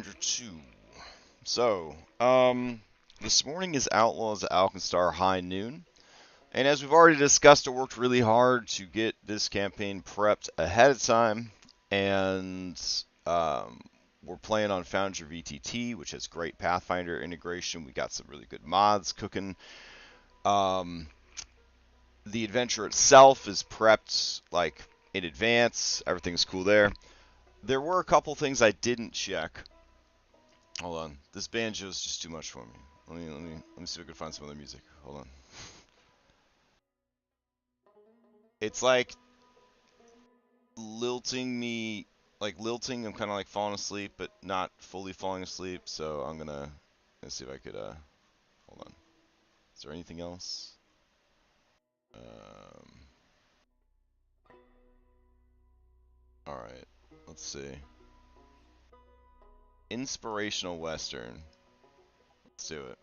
2. So, this morning is Outlaws Alkenstar High Noon. And as we've already discussed, I worked really hard to get this campaign prepped ahead of time. And we're playing on Foundry VTT, which has great Pathfinder integration. We got some really good mods cooking. Um, the adventure itself is prepped like in advance. Everything's cool there. There were a couple things I didn't check. Hold on. This banjo is just too much for me. Let me see if I can find some other music. Hold on. It's like lilting me, like lilting. I'm kind of like falling asleep, but not fully falling asleep. So I'm gonna see if I could. Hold on. Is there anything else? Um. All right. Let's see. Inspirational Western. Let's do it.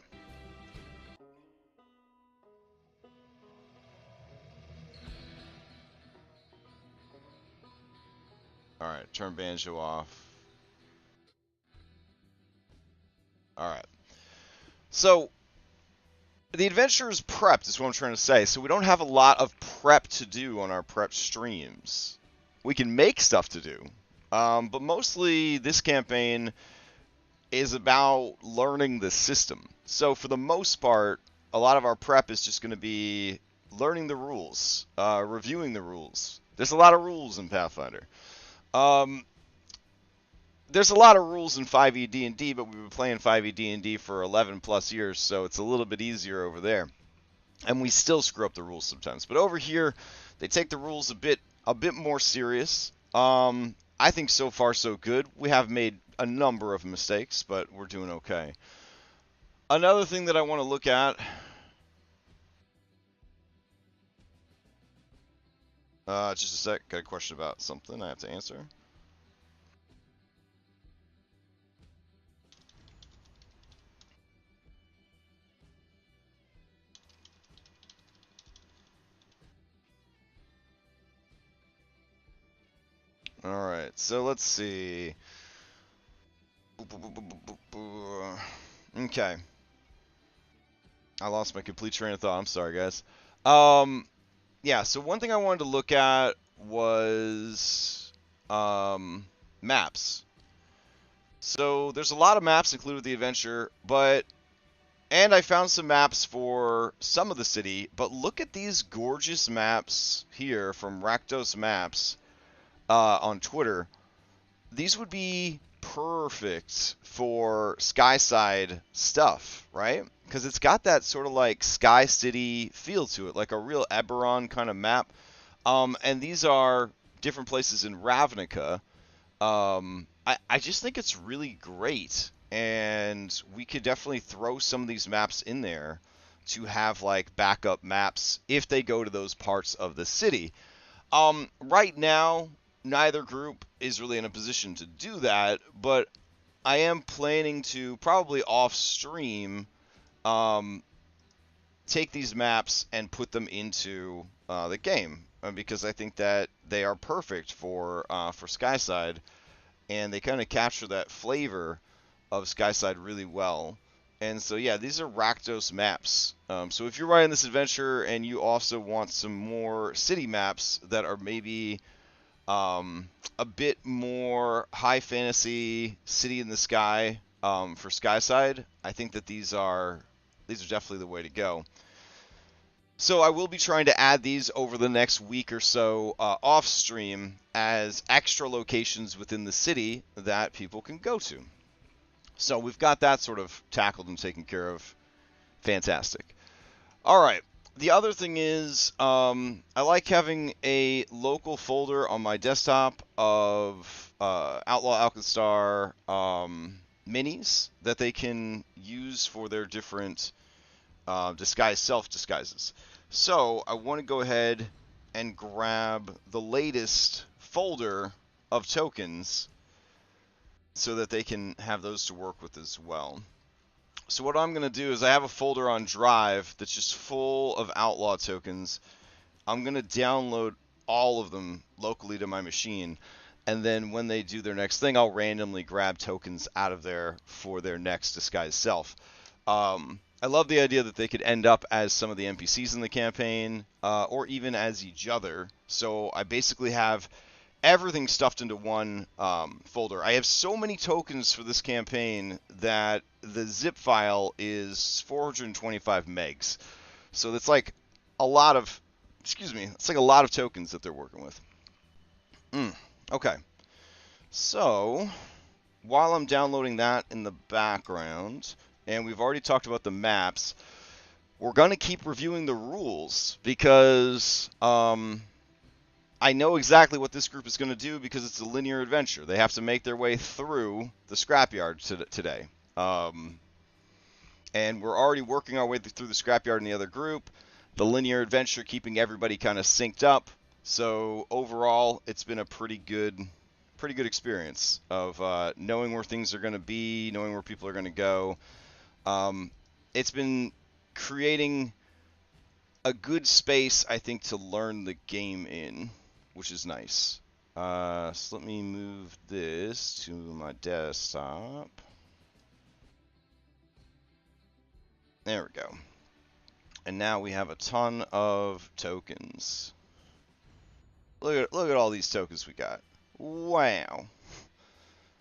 All right. Turn banjo off. All right. So the adventure is prepped, is what I'm trying to say. So we don't have a lot of prep to do on our prep streams. We can make stuff to do, but mostly this campaign is about learning the system. So for the most part, a lot of our prep is just going to be learning the rules, reviewing the rules. There's a lot of rules in Pathfinder. Um, there's a lot of rules in 5e D&D, but we've been playing 5e D&D for 11 plus years, so it's a little bit easier over there. And we still screw up the rules sometimes. But over here, they take the rules a bit more serious. I think so far so good. We have made a number of mistakes, but we're doing okay. Another thing that I want to look at. Just a sec. Got a question about something I have to answer. All right. So let's see. Okay. I lost my complete train of thought. I'm sorry, guys. Yeah, so one thing I wanted to look at was maps. So there's a lot of maps included with the adventure, and I found some maps for some of the city, but look at these gorgeous maps here from Rakdos Maps on Twitter. These would be perfect for Skyside stuff, right? Because it's got that sort of like Sky City feel to it, like a real Eberron kind of map. And these are different places in Ravnica. I just think it's really great, and we could definitely throw some of these maps in there to have like backup maps if they go to those parts of the city. Right now, neither group is really in a position to do that, but I am planning to probably off stream um, take these maps and put them into the game because I think that they are perfect for Skyside, and they kind of capture that flavor of Skyside really well. And so yeah, these are Rakdos maps. So if you're writing this adventure and you also want some more city maps that are maybe a bit more high fantasy, city in the sky for Skyside, I think that these are definitely the way to go. So I will be trying to add these over the next week or so off stream as extra locations within the city that people can go to. So we've got that sort of tackled and taken care of. Fantastic. All right. The other thing is, I like having a local folder on my desktop of Outlaw Alkenstar minis that they can use for their different self disguises. So I want to go ahead and grab the latest folder of tokens so that they can have those to work with as well. So what I'm going to do is I have a folder on Drive that's just full of Outlaw tokens. I'm going to download all of them locally to my machine. And then when they do their next thing, I'll randomly grab tokens out of there for their next disguised self. I love the idea that they could end up as some of the NPCs in the campaign, or even as each other. So I basically have everything stuffed into one folder. I have so many tokens for this campaign that the zip file is 425 megs. So that's like a lot of, it's like a lot of tokens that they're working with. Okay. So while I'm downloading that in the background, and we've already talked about the maps, we're going to keep reviewing the rules because I know exactly what this group is going to do because it's a linear adventure. They have to make their way through the scrapyard today. And we're already working our way through the scrapyard in the other group. The linear adventure keeping everybody kind of synced up. So overall, it's been a pretty good experience of knowing where things are going to be, knowing where people are going to go. It's been creating a good space, I think, to learn the game in, which is nice. So let me move this to my desktop. There we go. And now we have a ton of tokens. Look at all these tokens we got. Wow.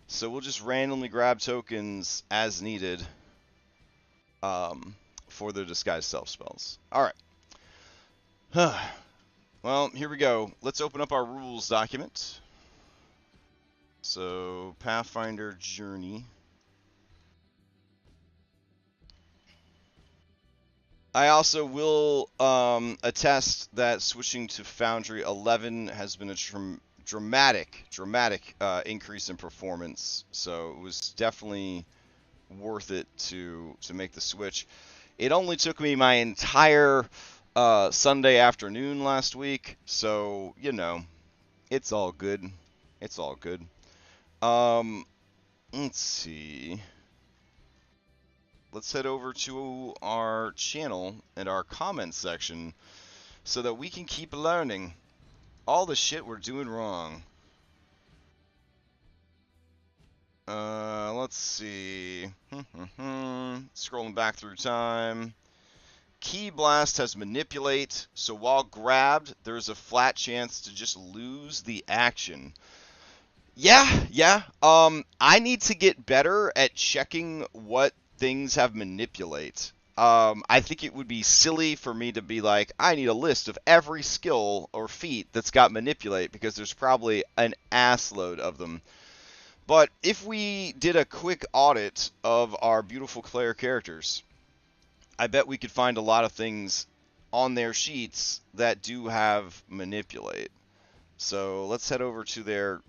So we'll just randomly grab tokens as needed for their disguised self spells. Alright. Well, here we go. Let's open up our rules document. So, Pathfinder Journey. I also will attest that switching to Foundry 11 has been a dramatic increase in performance. So it was definitely worth it to make the switch. It only took me my entire Sunday afternoon last week, so you know, it's all good. It's all good. Let's see. Let's head over to our channel and our comments section so that we can keep learning all the shit we're doing wrong. Let's see. Scrolling back through time. Key Blast has Manipulate, so while grabbed, there's a flat chance to just lose the action. Yeah. I need to get better at checking what things have Manipulate. I think it would be silly for me to be like, I need a list of every skill or feat that's got Manipulate, because there's probably an assload of them. But if we did a quick audit of our beautiful Claire characters, I bet we could find a lot of things on their sheets that do have Manipulate. So let's head over to their,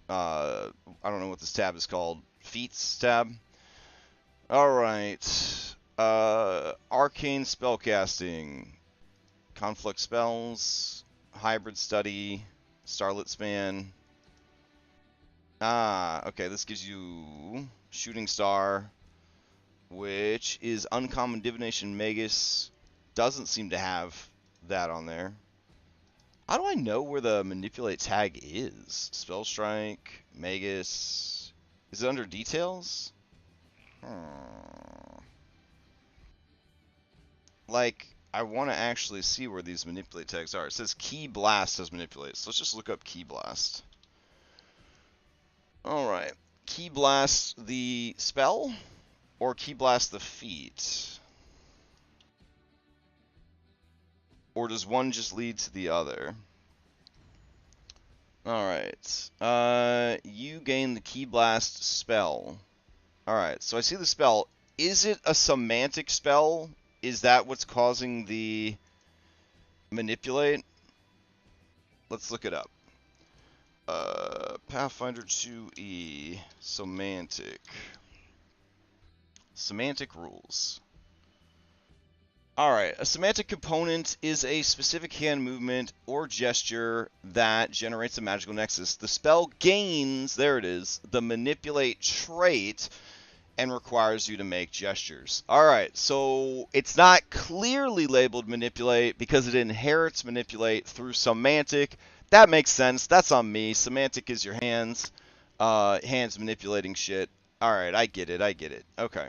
I don't know what this tab is called, Feats tab. Alright, Arcane Spellcasting, Conflict Spells, Hybrid Study, Starlit Span. Okay, this gives you Shooting Star, which is Uncommon Divination Magus. Doesn't seem to have that on there. How do I know where the Manipulate tag is? Spell Strike, Magus. Is it under Details? Like, I want to actually see where these Manipulate tags are. It says Key Blast has Manipulate, so let's just look up Key Blast. Alright. Key Blast the spell? Or Key Blast the feat? Or does one just lead to the other? Alright. You gain the Key Blast spell. Alright, so I see the spell. Is it a semantic spell? Is that what's causing the Manipulate? Let's look it up. Pathfinder 2E. Semantic. Semantic rules. Alright, a semantic component is a specific hand movement or gesture that generates a magical nexus. The spell gains, there it is, the Manipulate trait and requires you to make gestures. Alright, so it's not clearly labeled Manipulate because it inherits Manipulate through semantic. That makes sense. That's on me. Semantic is your hands. Hands manipulating shit. Alright, I get it. I get it. Okay.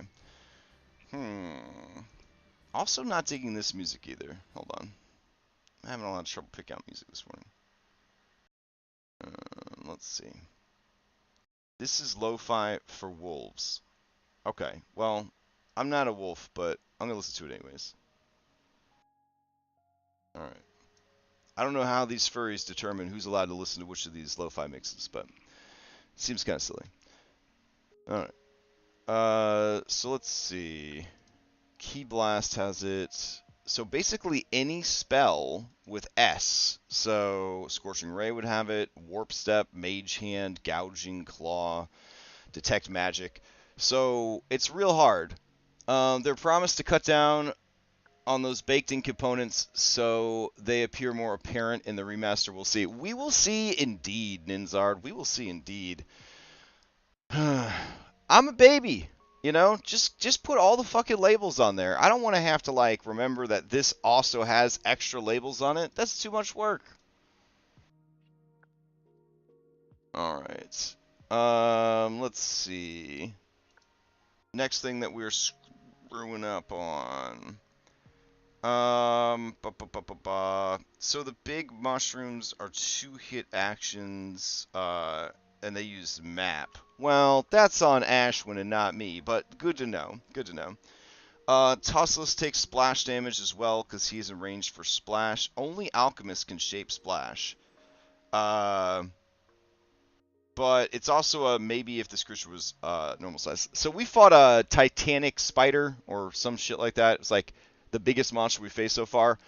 Also not digging this music either. Hold on. I'm having a lot of trouble picking out music this morning. Let's see. This is lo-fi for wolves. Okay, well, I'm not a wolf, but I'm going to listen to it anyways. Alright. I don't know how these furries determine who's allowed to listen to which of these lo-fi mixes, but it seems kind of silly. Alright. So let's see. Key Blast has it. So basically any spell with S. So Scorching Ray would have it. Warp Step, Mage Hand, Gouging Claw, Detect Magic. So it's real hard. They're promised to cut down on those baked-in components so they appear more apparent in the remaster. We'll see. We will see indeed, Ninzard. We will see indeed. I'm a baby. You know, just put all the fucking labels on there. I don't want to have to, like, remember that this also has extra labels on it. That's too much work. Alright. Let's see. Next thing that we're screwing up on. So the big mushrooms are 2-hit actions, and they use map. Well, that's on Ashwin and not me, but good to know. Good to know. Tussless takes splash damage as well because he's in range for splash. Only Alchemist can shape splash. But it's also a maybe if this creature was normal size. So we fought a Titanic Spider or some shit like that. It was like the biggest monster we faced so far.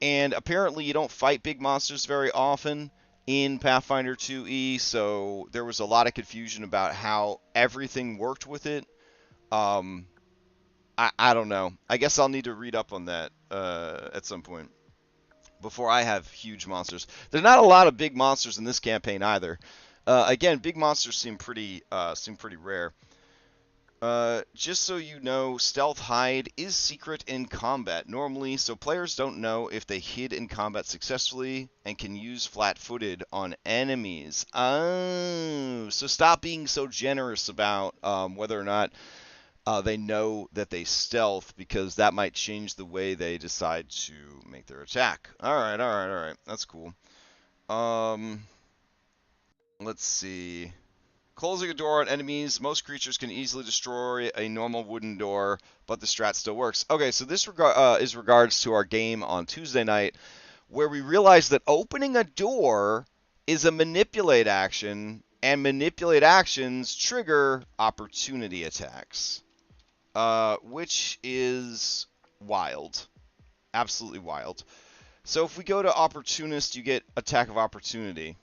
And apparently you don't fight big monsters very often in Pathfinder 2e, so there was a lot of confusion about how everything worked with it. I don't know. I guess I'll need to read up on that at some point before I have huge monsters. There's not a lot of big monsters in this campaign either. Again, big monsters seem pretty rare. Just so you know, Stealth Hide is secret in combat normally, so players don't know if they hid in combat successfully and can use flat-footed on enemies. Oh, so stop being so generous about whether or not they know that they stealth, because that might change the way they decide to make their attack. Alright. That's cool. Let's see. Closing a door on enemies. Most creatures can easily destroy a normal wooden door, but the strat still works. Okay, so this is regards to our game on Tuesday night, where we realized that opening a door is a manipulate action, and manipulate actions trigger opportunity attacks, which is wild. Absolutely wild. So if we go to Opportunist, you get Attack of Opportunity.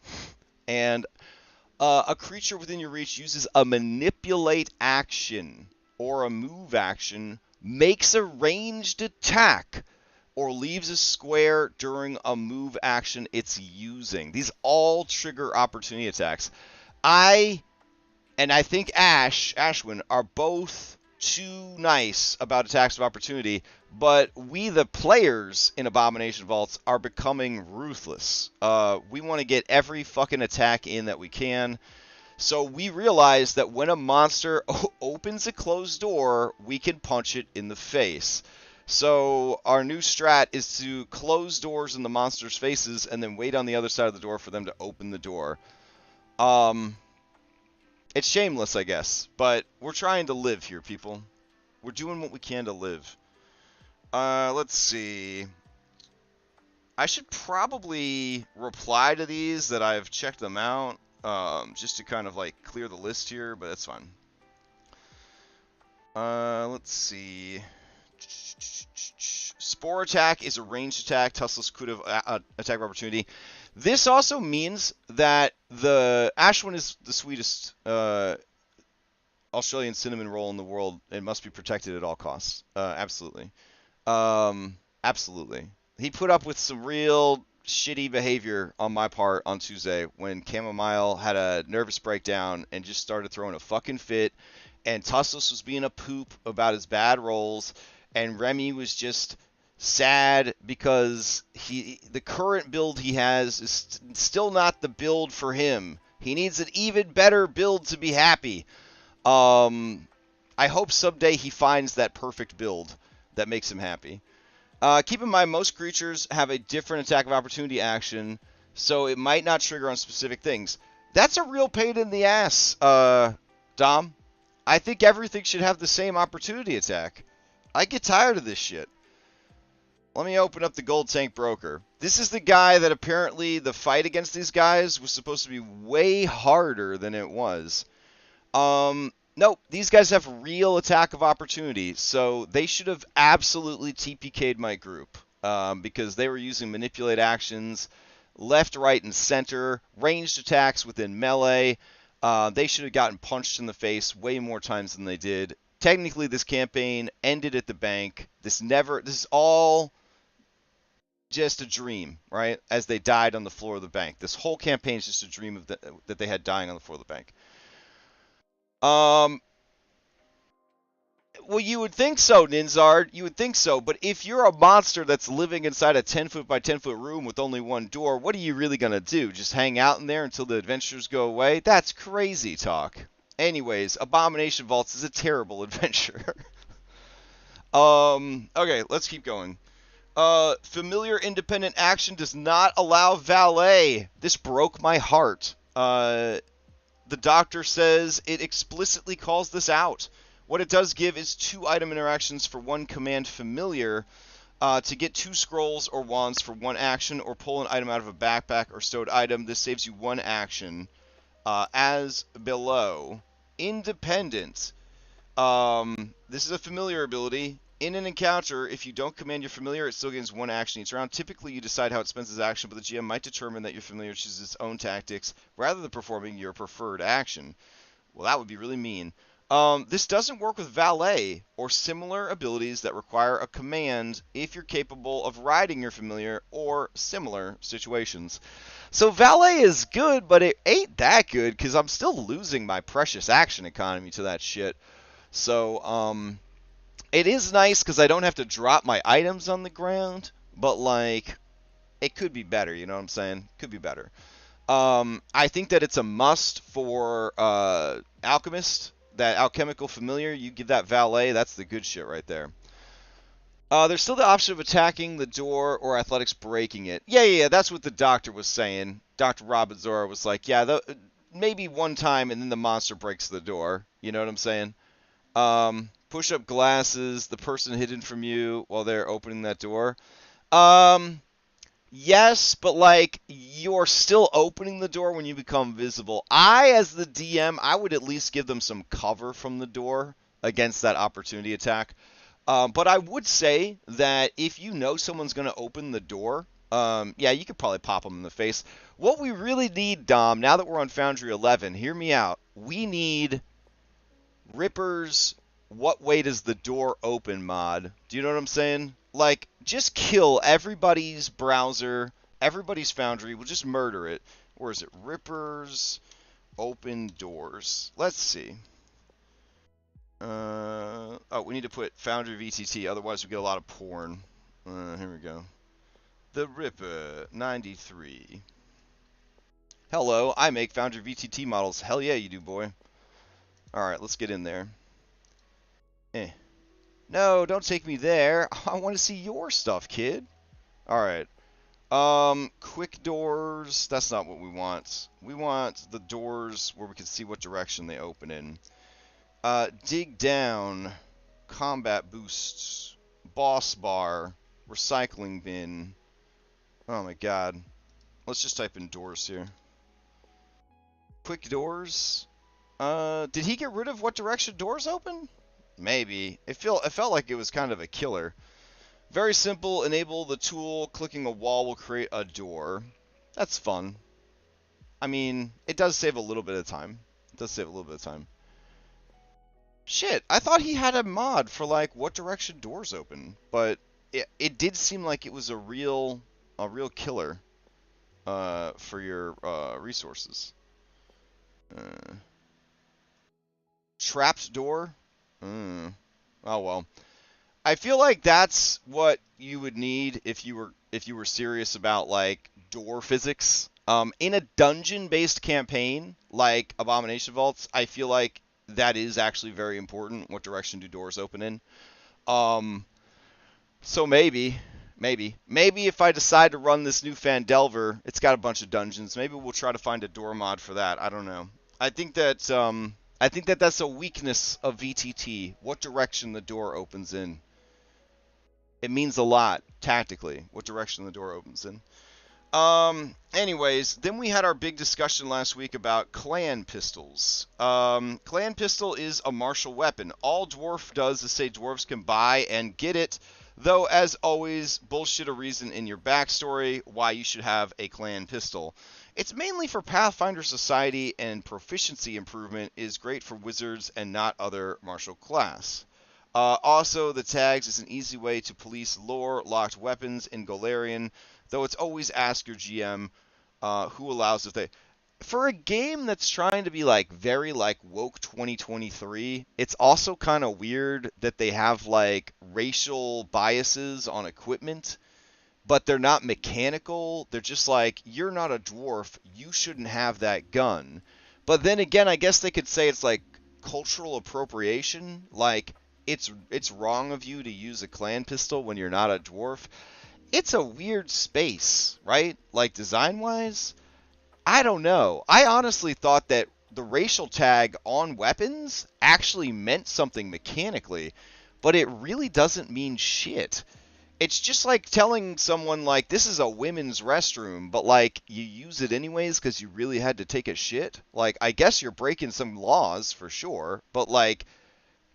And a creature within your reach uses a manipulate action or a move action, makes a ranged attack, or leaves a square during a move action it's using. These all trigger opportunity attacks. I think Ashwin are both too nice about attacks of opportunity, but we, the players in Abomination Vaults, are becoming ruthless. We want to get every fucking attack in that we can. So we realize that when a monster opens a closed door, we can punch it in the face. So our new strat is to close doors in the monster's faces and then wait on the other side of the door for them to open the door. It's shameless, I guess, but we're trying to live here, people. We're doing what we can to live. Let's see. I should probably reply to these that I've checked them out, just to kind of like clear the list here, but that's fine. Let's see. Spore attack is a ranged attack. Tussless could have attack of opportunity. This also means that the Ashwin is the sweetest Australian cinnamon roll in the world. It must be protected at all costs. Absolutely. Absolutely. He put up with some real shitty behavior on my part on Tuesday when Chamomile had a nervous breakdown and just started throwing a fucking fit, and Tussless was being a poop about his bad rolls, and Remy was just sad because the current build he has is still not the build for him. He needs an even better build to be happy. I hope someday he finds that perfect build that makes him happy. Keep in mind, most creatures have a different attack of opportunity action, so it might not trigger on specific things. That's a real pain in the ass, Dom. I think everything should have the same opportunity attack. I get tired of this shit. Let me open up the Gold Tank Broker. This is the guy that apparently the fight against these guys was supposed to be way harder than it was. Nope, these guys have real attack of opportunity, so they should have absolutely TPK'd my group, because they were using manipulate actions, left, right, and center, ranged attacks within melee. They should have gotten punched in the face way more times than they did. Technically, this campaign ended at the bank. This is all just a dream, right? As they died on the floor of the bank. This whole campaign is just a dream of that they had dying on the floor of the bank. Well, you would think so, Ninzard. You would think so. But if you're a monster that's living inside a 10-foot by 10-foot room with only one door, what are you really going to do? Just hang out in there until the adventures go away? That's crazy talk. Anyways, Abomination Vaults is a terrible adventure. Okay, let's keep going. Familiar independent action does not allow valet. This broke my heart. The doctor says it explicitly calls this out. What it does give is 2 item interactions for 1 command familiar to get 2 scrolls or wands for 1 action, or pull an item out of a backpack or stowed item. This saves you 1 action. As below. Independent. This is a familiar ability. In an encounter, if you don't command your familiar, it still gains 1 action each round. Typically, you decide how it spends its action, but the GM might determine that your familiar chooses its own tactics rather than performing your preferred action. Well, that would be really mean. This doesn't work with valet or similar abilities that require a command if you're capable of riding your familiar or similar situations. So valet is good, but it ain't that good because I'm still losing my precious action economy to that shit. So, it is nice because I don't have to drop my items on the ground, but, like, it could be better, you know what I'm saying? Could be better. I think that it's a must for Alchemist, that alchemical familiar. You give that valet, that's the good shit right there. There's still the option of attacking the door or athletics breaking it. Yeah, that's what the doctor was saying. Dr. Robinzora was like, yeah, maybe 1 time and then the monster breaks the door. You know what I'm saying? Push up glasses, the person hidden from you while they're opening that door. Yes, but like you're still opening the door when you become visible. As the DM, I would at least give them some cover from the door against that opportunity attack. But I would say that if you know someone's going to open the door, yeah, you could probably pop them in the face. What we really need, Dom, now that we're on Foundry 11, hear me out. We need Ripper's What Way Does the Door Open mod. Do you know what I'm saying? Like, just kill everybody's browser, everybody's Foundry. We'll just murder it. Where is it? Ripper's Open Doors. Let's see. Oh, we need to put Foundry VTT, otherwise we get a lot of porn. Here we go. The Ripper 93. Hello, I make Foundry VTT models. Hell yeah, you do, boy. Alright, let's get in there. No, don't take me there. I want to see your stuff, kid. Alright. Quick doors. That's not what we want. We want the doors where we can see what direction they open in. Dig down. Combat boosts. Boss bar. Recycling bin. Oh my god. Let's just type in doors here. Quick doors. Did he get rid of what direction doors open? Maybe. It felt like it was kind of a killer. Very simple. Enable the tool. Clicking a wall will create a door. That's fun. I mean, it does save a little bit of time. Shit, I thought he had a mod for, like, what direction doors open. But it did seem like it was a real killer for your resources. Trapped door? Oh, well. I feel like that's what you would need if you were serious about like door physics. In a dungeon-based campaign like Abomination Vaults, I feel like that is actually very important. What direction do doors open in? Um, so maybe if I decide to run this new Fandelver, it's got a bunch of dungeons. Maybe we'll try to find a door mod for that. I don't know. I think that that's a weakness of VTT. What direction the door opens in. It means a lot tactically. What direction the door opens in. Anyways, then we had our big discussion last week about clan pistols. Clan pistol is a martial weapon. All dwarf does is say dwarves can buy and get it, though as always, bullshit a reason in your backstory why you should have a clan pistol. It's mainly for Pathfinder society, and proficiency improvement is great for wizards and not other martial class. Also, the tags is an easy way to police lore locked weapons in Golarion, though it's always ask your GM who allows if they. For a game that's trying to be like very like woke 2023, it's also kind of weird that they have like racial biases on equipment, but they're not mechanical. They're just like, you're not a dwarf, you shouldn't have that gun. But then again, I guess they could say it's like cultural appropriation, like it's wrong of you to use a clan pistol when you're not a dwarf. It's a weird space, right? Like design-wise, I don't know. I honestly thought that the racial tag on weapons actually meant something mechanically, but it really doesn't mean shit. It's just like telling someone like this is a women's restroom, but like you use it anyways because you really had to take a shit. Like I guess you're breaking some laws for sure, but like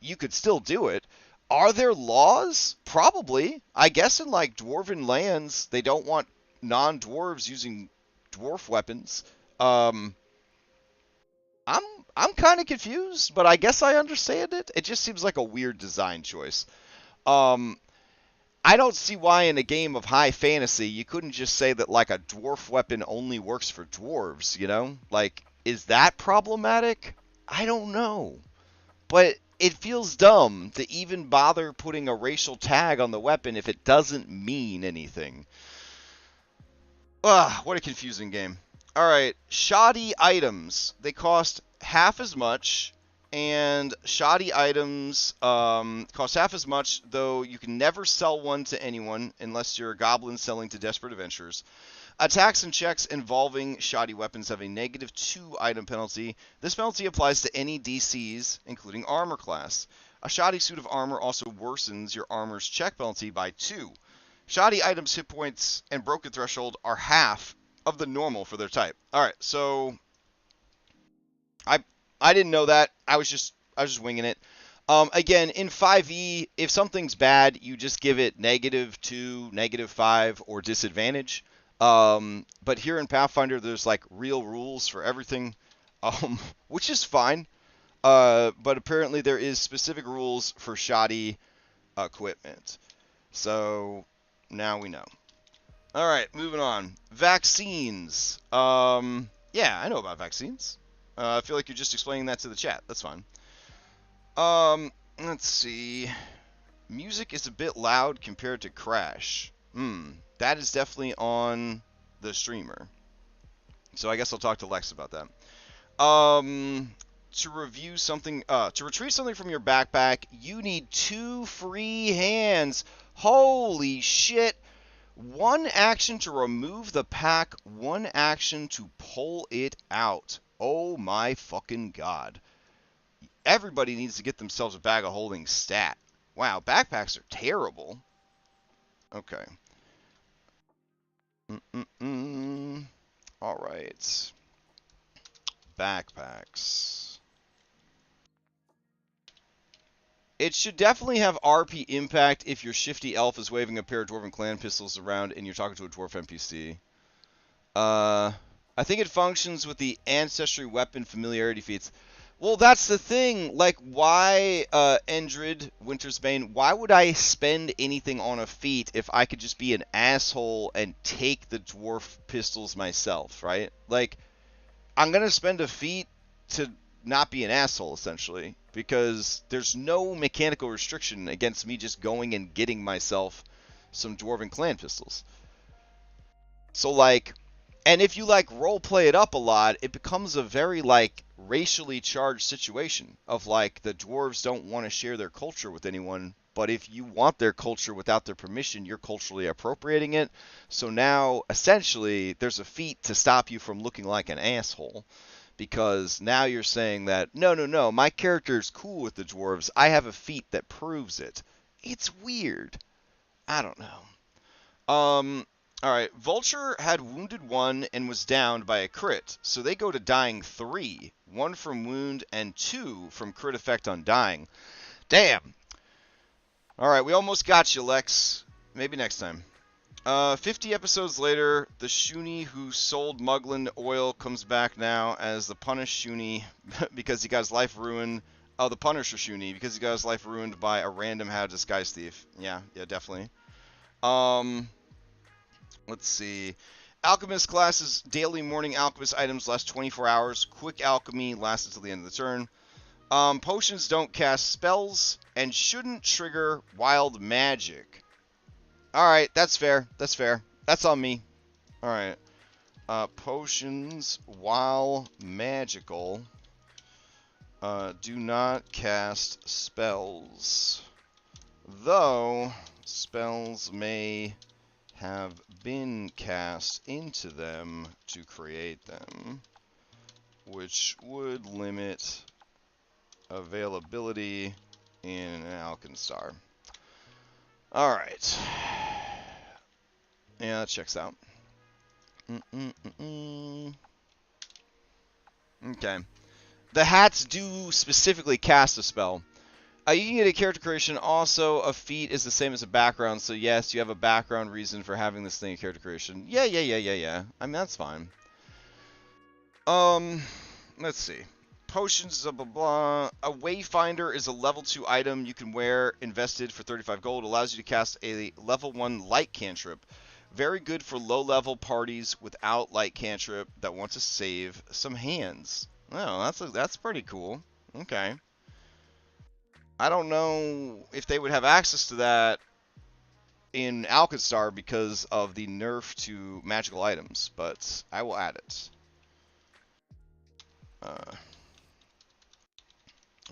you could still do it. Are there laws? Probably. I guess in like dwarven lands, they don't want non-dwarves using dwarf weapons. Um, I'm I'm kind of confused, but I guess I understand it. It just seems like a weird design choice. Um, I don't see why in a game of high fantasy you couldn't just say that like a dwarf weapon only works for dwarves, you know? Like, is that problematic? I don't know. But it feels dumb to even bother putting a racial tag on the weapon if it doesn't mean anything. Ugh, what a confusing game. Alright, shoddy items. They cost half as much, and shoddy items cost half as much, though you can never sell one to anyone unless you're a goblin selling to desperate adventurers. Attacks and checks involving shoddy weapons have a -2 item penalty. This penalty applies to any DCs, including armor class. A shoddy suit of armor also worsens your armor's check penalty by 2. Shoddy items' hit points and broken threshold are half of the normal for their type. Alright, so I didn't know that. I was just winging it. Again, in 5e, if something's bad, you just give it -2, -5, or disadvantage. But here in Pathfinder, there's like real rules for everything, which is fine. But apparently there is specific rules for shoddy equipment. So now we know. All right, moving on. Vaccines. Yeah, I know about vaccines. I feel like you're just explaining that to the chat. That's fine. Let's see. Music is a bit loud compared to Crash. That is definitely on the streamer. So I guess I'll talk to Lex about that. To retrieve something from your backpack, you need 2 free hands. Holy shit. 1 action to remove the pack, 1 action to pull it out. Oh my fucking god. Everybody needs to get themselves a bag of holding stat. Wow, backpacks are terrible. Okay. Alright. Backpacks. It should definitely have RP impact if your shifty elf is waving a pair of dwarven clan pistols around and you're talking to a dwarf NPC. I think it functions with the ancestry weapon familiarity feats. Well, that's the thing. Like, why, Endrid, Winter's Bane, why would I spend anything on a feat if I could just be an asshole and take the dwarf pistols myself, right? Like, I'm gonna spend a feat to not be an asshole, essentially. because there's no mechanical restriction against me just going and getting myself some Dwarven clan pistols. So, like, and if you, like, role play it up a lot, it becomes a very, like, racially charged situation of, like, the dwarves don't want to share their culture with anyone, but if you want their culture without their permission, you're culturally appropriating it. So now, essentially, there's a feat to stop you from looking like an asshole. Because now you're saying that, no, my character's cool with the dwarves. I have a feat that proves it. It's weird. I don't know. Alright, Vulture had wounded 1 and was downed by a crit, so they go to dying 3. 1 from wound and 2 from crit effect on dying. Damn! Alright, we almost got you, Lex. Maybe next time. 50 episodes later, the Shuni who sold Muglin oil comes back now as the punished Shuni because he got his life ruined. Oh, the Punisher Shuni because he got his life ruined by a random How to Disguise thief. Yeah, definitely. Let's see. Alchemist classes, daily morning alchemist items last 24 hours. Quick alchemy lasts until the end of the turn. Potions don't cast spells and shouldn't trigger wild magic. Alright, that's fair. That's fair. That's on me. Alright. Potions, while magical, do not cast spells. Though, spells may have been cast into them to create them, which would limit availability in an Alkenstar. Alright. Yeah, that checks out. Okay. The hats do specifically cast a spell. You can get a character creation. Also, a feat is the same as a background, so yes, you have a background reason for having this thing in character creation. Yeah. I mean, that's fine. Let's see. Potions, blah, blah, blah. A Wayfinder is a level 2 item you can wear invested for 35 gold. Allows you to cast a level 1 light cantrip. Very good for low-level parties without light cantrip that want to save some hands. Oh, that's pretty cool. Okay. I don't know if they would have access to that in Alkenstar because of the nerf to magical items, but I will add it.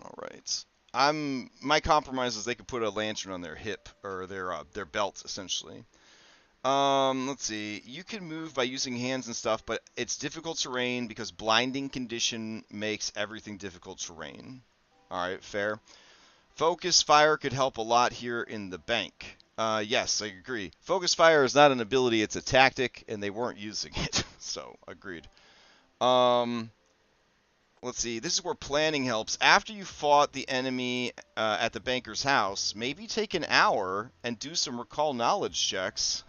Alright. My compromise is they could put a lantern on their hip, or their belt, essentially. Let's see. You can move by using hands and stuff, but it's difficult terrain because blinding condition makes everything difficult terrain. Alright, fair. Focus fire could help a lot here in the bank. Yes, I agree. Focus fire is not an ability, it's a tactic, and they weren't using it. So, agreed. Let's see. This is where planning helps. After you fought the enemy at the banker's house, maybe take an hour and do some recall knowledge checks.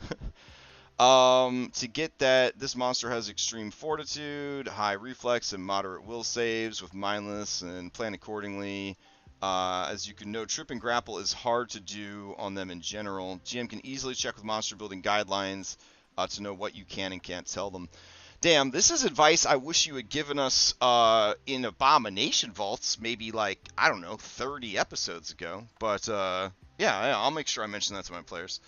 To get that, this monster has extreme fortitude, high reflex, and moderate will saves with mindless, and plan accordingly. As you can know, trip and grapple is hard to do on them in general. GM can easily check with monster building guidelines to know what you can and can't tell them. Damn, this is advice I wish you had given us in Abomination Vaults, maybe like, I don't know, 30 episodes ago. But yeah, I'll make sure I mention that to my players.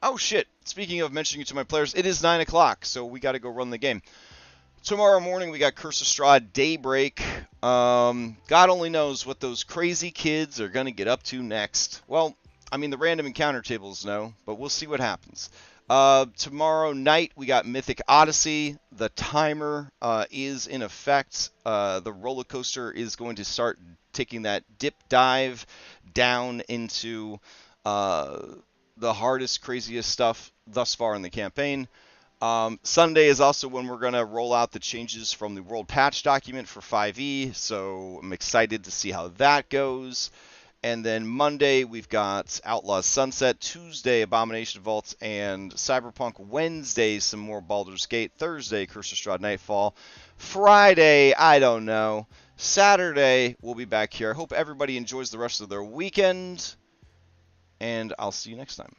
Oh shit, speaking of mentioning it to my players, it is 9 o'clock, so we got to go run the game. Tomorrow morning, we got Curse of Strahd Daybreak. God only knows what those crazy kids are going to get up to next. Well, I mean, the random encounter tables know, but we'll see what happens. Tomorrow night, we got Mythic Odyssey. The timer is in effect. The roller coaster is going to start taking that dip dive down into the hardest, craziest stuff thus far in the campaign. Sunday is also when we're going to roll out the changes from the World Patch document for 5e, so I'm excited to see how that goes. And then Monday, we've got Outlaws Sunset. Tuesday, Abomination Vaults and Cyberpunk. Wednesday, some more Baldur's Gate. Thursday, Curse of Strahd Nightfall. Friday, I don't know. Saturday, we'll be back here. I hope everybody enjoys the rest of their weekend, and I'll see you next time.